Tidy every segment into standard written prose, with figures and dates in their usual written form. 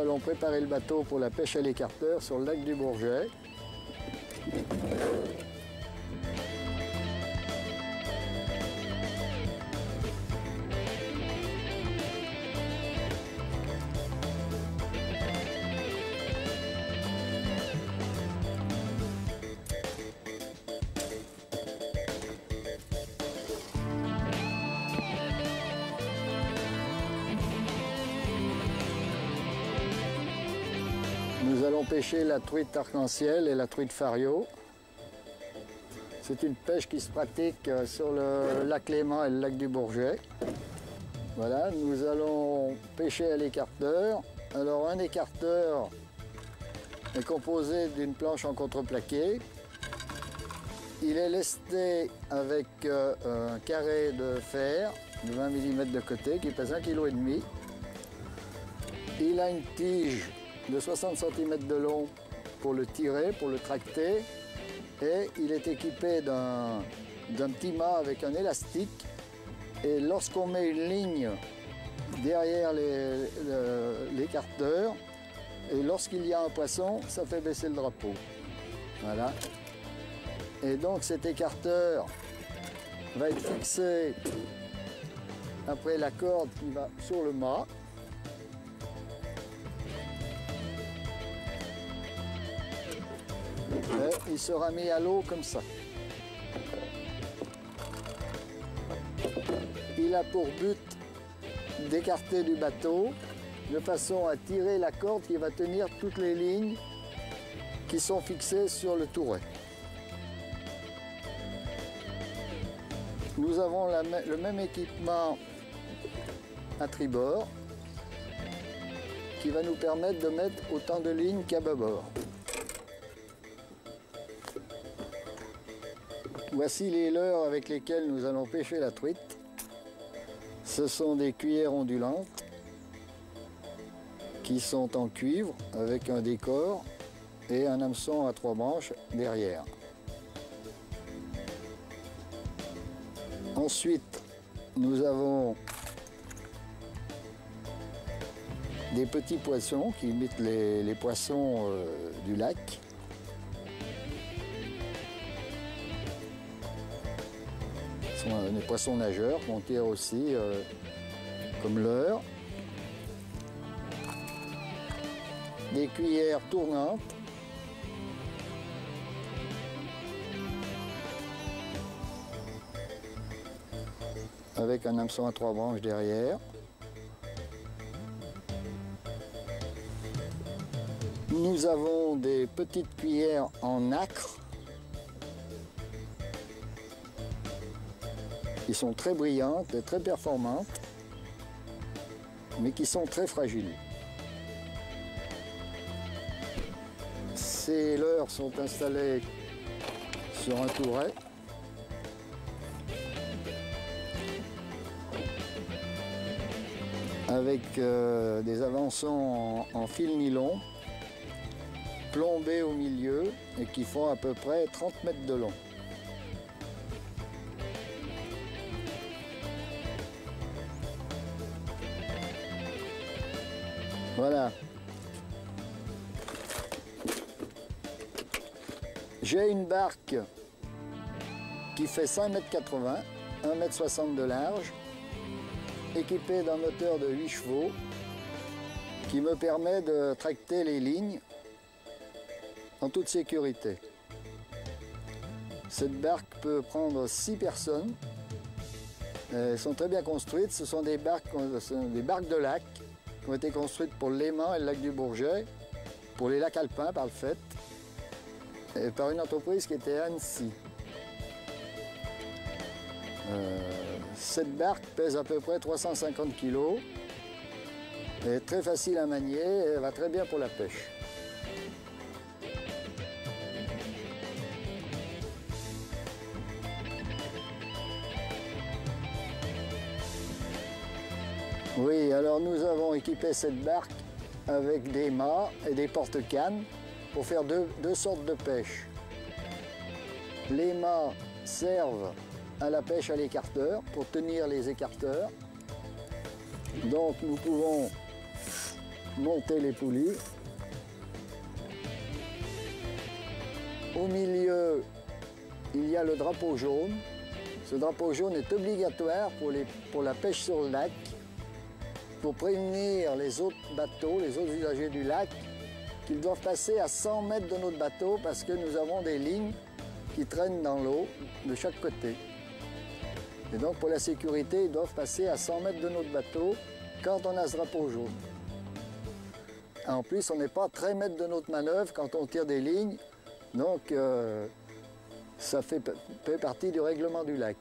allons préparer le bateau pour la pêche à l'écarteur sur le lac du Bourget. Nous allons pêcher la truite arc-en-ciel et la truite fario. C'est une pêche qui se pratique sur le lac Léman et le lac du Bourget. Voilà, nous allons pêcher à l'écarteur. Alors un écarteur est composé d'une planche en contreplaqué. Il est lesté avec un carré de fer de 20 mm de côté qui pèse 1,5 kg. Il a une tige de 60 cm de long pour le tirer, pour le tracter, et il est équipé d'un petit mât avec un élastique, et lorsqu'on met une ligne derrière l'écarteur, et lorsqu'il y a un poisson, ça fait baisser le drapeau. Voilà. Et donc cet écarteur va être fixé après la corde qui va sur le mât. Et il sera mis à l'eau comme ça. Il a pour but d'écarter du bateau de façon à tirer la corde qui va tenir toutes les lignes qui sont fixées sur le touret. Nous avons le même équipement à tribord qui va nous permettre de mettre autant de lignes qu'à bâbord. Voici les leurres avec lesquelles nous allons pêcher la truite. Ce sont des cuillères ondulantes qui sont en cuivre avec un décor et un hameçon à 3 branches derrière. Ensuite, nous avons des petits poissons qui imitent les poissons du lac. Ce sont des poissons nageurs qu'on tire aussi comme leurre. Des cuillères tournantes. Avec un hameçon à 3 branches derrière. Nous avons des petites cuillères en nacre qui sont très brillantes et très performantes, mais qui sont très fragiles. Ces leurres sont installées sur un touret. Avec des avançons en fil nylon plombés au milieu et qui font à peu près 30 mètres de long. Voilà. J'ai une barque qui fait 5,80 m, 1,60 m de large, équipée d'un moteur de 8 chevaux qui me permet de tracter les lignes en toute sécurité. Cette barque peut prendre 6 personnes. Elles sont très bien construites. Ce sont des barques de lac qui ont été construites pour le Léman et le lac du Bourget, pour les lacs alpins par le fait, et par une entreprise qui était à Annecy. Cette barque pèse à peu près 350 kg, elle est très facile à manier et elle va très bien pour la pêche. Oui, alors nous avons équipé cette barque avec des mâts et des porte-cannes pour faire deux sortes de pêche. Les mâts servent à la pêche à l'écarteur pour tenir les écarteurs. Donc nous pouvons monter les poulies. Au milieu, il y a le drapeau jaune. Ce drapeau jaune est obligatoire pour la pêche sur le lac, pour prévenir les autres bateaux, les autres usagers du lac, qu'ils doivent passer à 100 mètres de notre bateau parce que nous avons des lignes qui traînent dans l'eau de chaque côté. Et donc pour la sécurité, ils doivent passer à 100 mètres de notre bateau quand on a ce drapeau jaune. En plus, on n'est pas à 13 mètres de notre manœuvre quand on tire des lignes, donc ça fait partie du règlement du lac.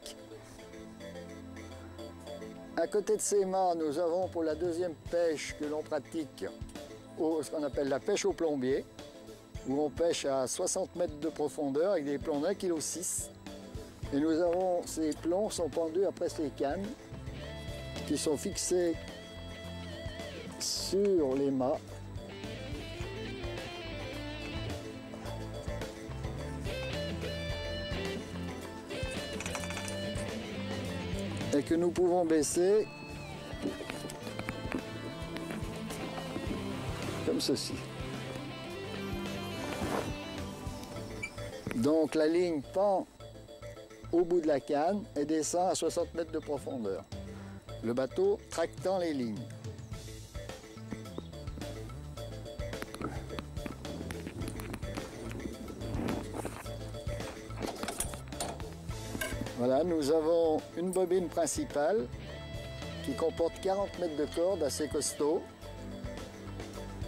À côté de ces mâts, nous avons pour la deuxième pêche que l'on pratique ce qu'on appelle la pêche au plombier, où on pêche à 60 mètres de profondeur avec des plombs d'1,6 kg. Et nous avons, ces plombs sont pendus après ces cannes qui sont fixées sur les mâts. Et que nous pouvons baisser comme ceci. Donc la ligne pend au bout de la canne et descend à 60 mètres de profondeur. Le bateau tractant les lignes. Voilà, nous avons une bobine principale qui comporte 40 mètres de corde assez costaud,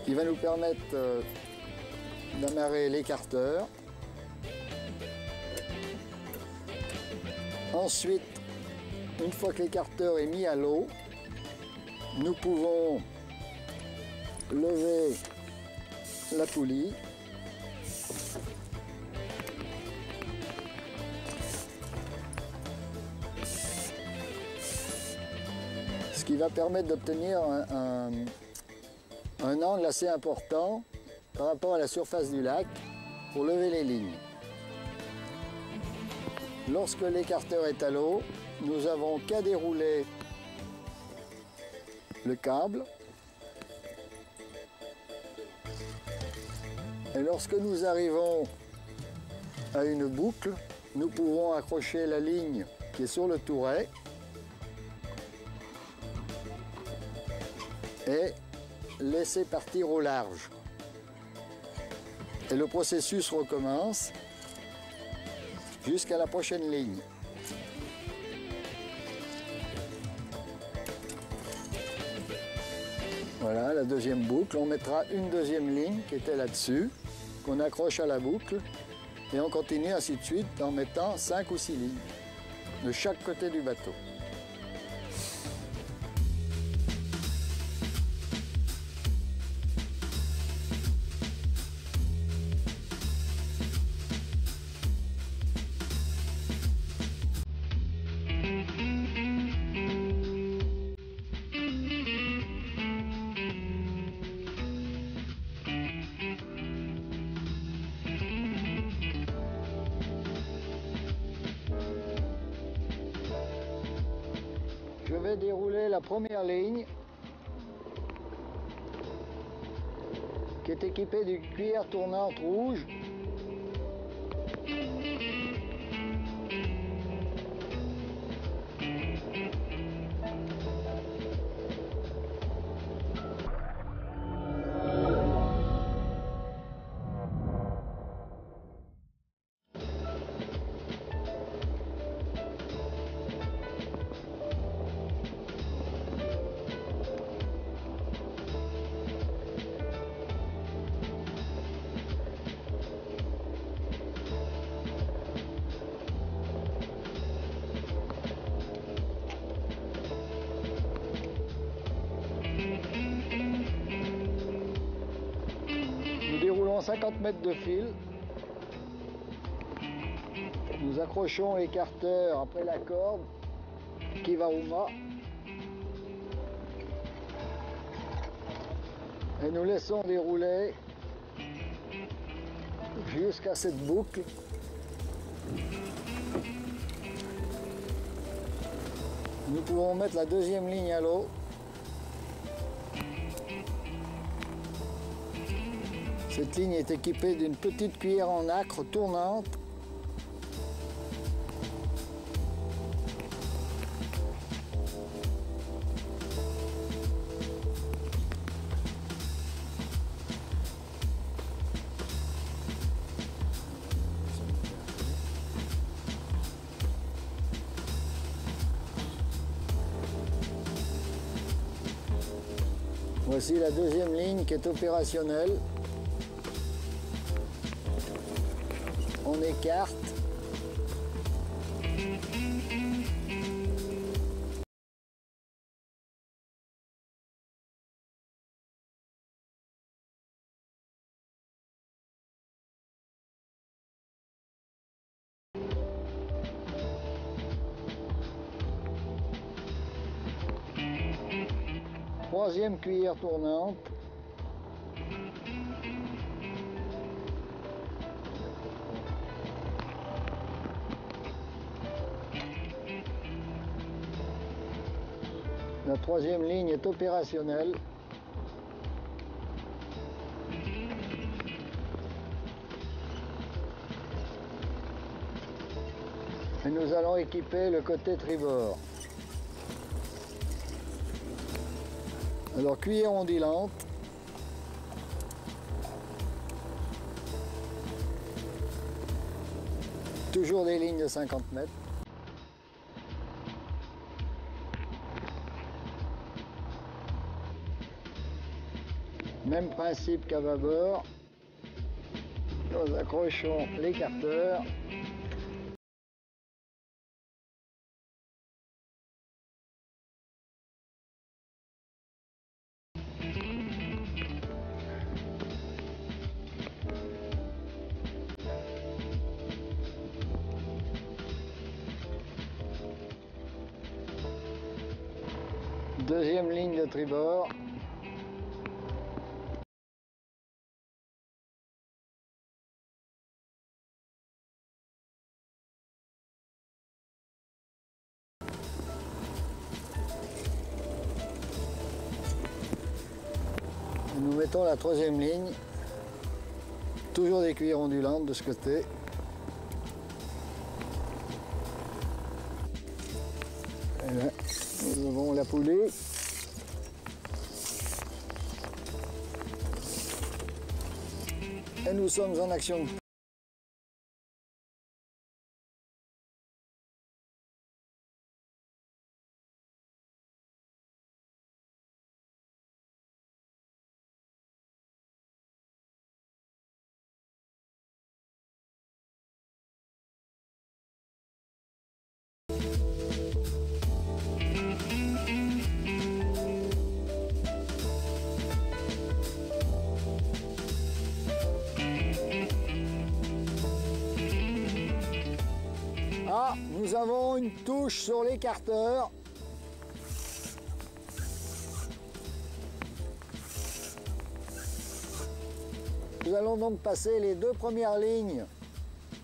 qui va nous permettre d'amarrer l'écarteur. Ensuite, une fois que l'écarteur est mis à l'eau, nous pouvons lever la poulie. Ce qui va permettre d'obtenir un angle assez important par rapport à la surface du lac pour lever les lignes. Lorsque l'écarteur est à l'eau, nous avons qu'à dérouler le câble. Et lorsque nous arrivons à une boucle, nous pouvons accrocher la ligne qui est sur le touret et laisser partir au large. Et le processus recommence jusqu'à la prochaine ligne. Voilà la deuxième boucle. On mettra une deuxième ligne qui était là-dessus, qu'on accroche à la boucle, et on continue ainsi de suite en mettant 5 ou 6 lignes de chaque côté du bateau. Je vais dérouler la première ligne qui est équipée d'une cuillère tournante rouge. Nous déroulons 50 mètres de fil. Nous accrochons l'écarteur après la corde qui va au mât. Et nous laissons dérouler jusqu'à cette boucle. Nous pouvons mettre la deuxième ligne à l'eau. Cette ligne est équipée d'une petite cuillère en nacre tournante. Voici la deuxième ligne qui est opérationnelle. On écarte. Troisième cuillère tournante. La troisième ligne est opérationnelle. Et nous allons équiper le côté tribord. Alors, cuillère ondulante. Toujours des lignes de 50 mètres. Même principe qu'à bâbord. Nous accrochons l'écarteur. Deuxième ligne de tribord. Nous mettons la troisième ligne. Toujours des cuillères ondulantes de ce côté. Et là, nous avons la poulie. Et nous sommes en action. Ah, nous avons une touche sur l'écarteur. Nous allons donc passer les deux premières lignes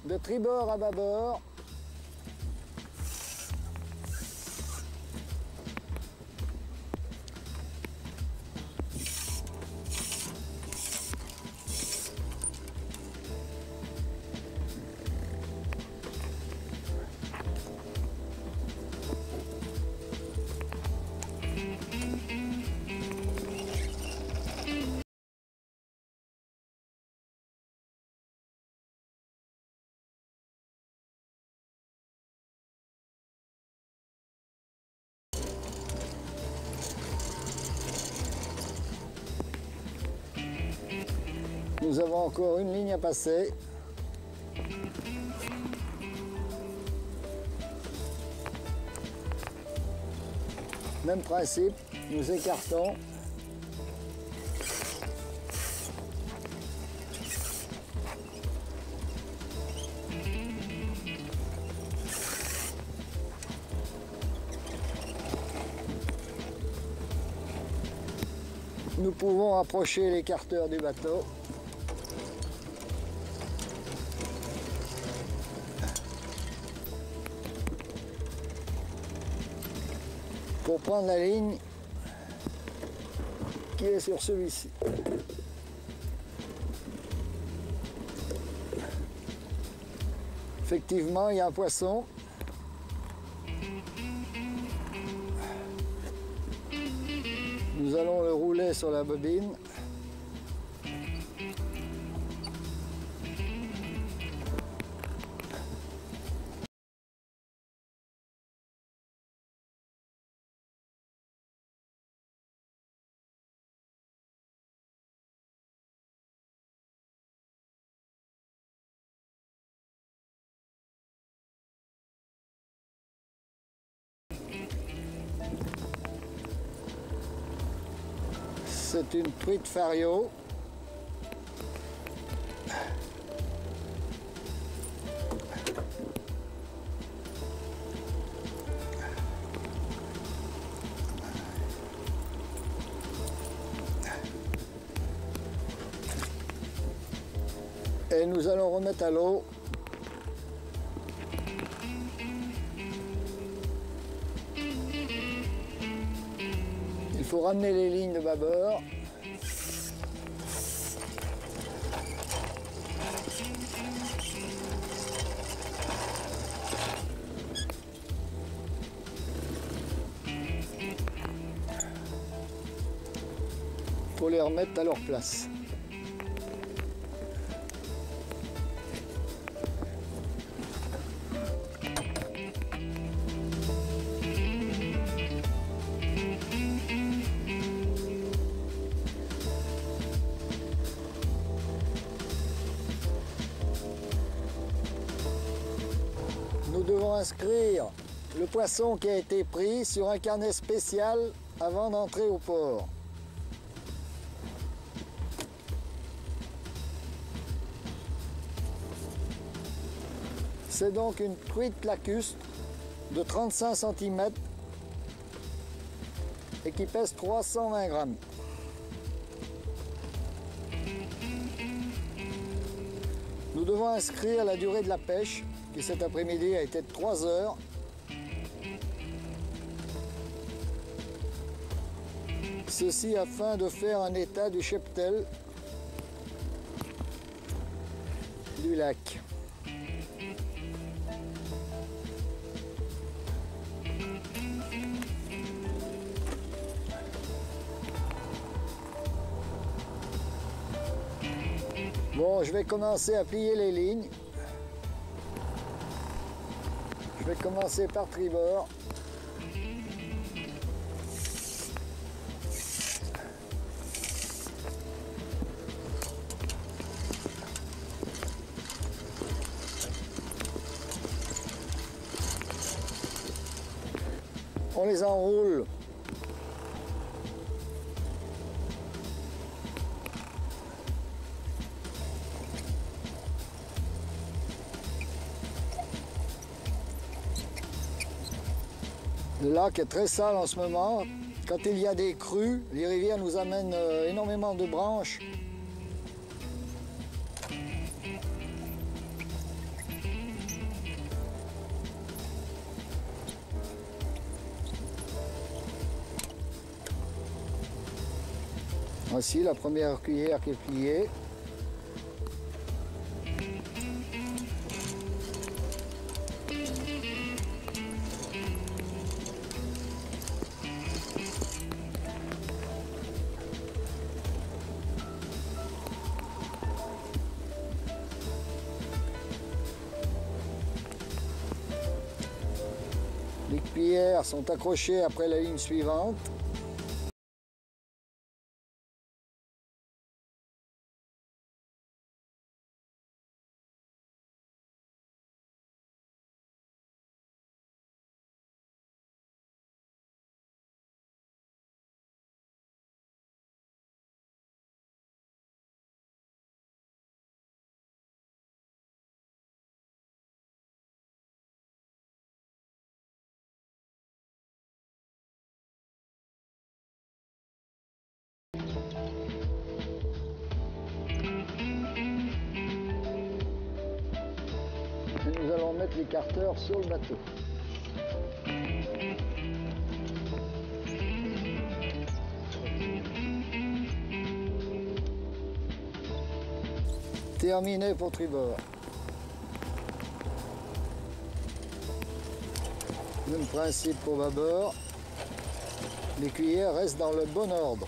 de tribord à bâbord. Nous avons encore une ligne à passer. Même principe, nous écartons. Nous pouvons approcher l'écarteur du bateau. Pour prendre la ligne qui est sur celui-ci. Effectivement, il y a un poisson. Nous allons le rouler sur la bobine. C'est une truite fario. Et nous allons remettre à l'eau. Il faut ramener les lignes de bâbord. Pour les remettre à leur place. Nous devons inscrire le poisson qui a été pris sur un carnet spécial avant d'entrer au port. C'est donc une truite lacustre de 35 cm et qui pèse 320 grammes. Nous devons inscrire la durée de la pêche, qui cet après-midi a été de 3 heures. Ceci afin de faire un état du cheptel du lac. Bon, je vais commencer à plier les lignes. Je vais commencer par tribord. On les enroule. Le lac est très sale en ce moment. Quand il y a des crues, les rivières nous amènent énormément de branches. Voici la première cuillère qui est pliée. Les cuillères sont accrochées après la ligne suivante. Et nous allons mettre les carteurs sur le bateau. Terminé pour tribord. Même principe au bâbord. Les cuillères restent dans le bon ordre.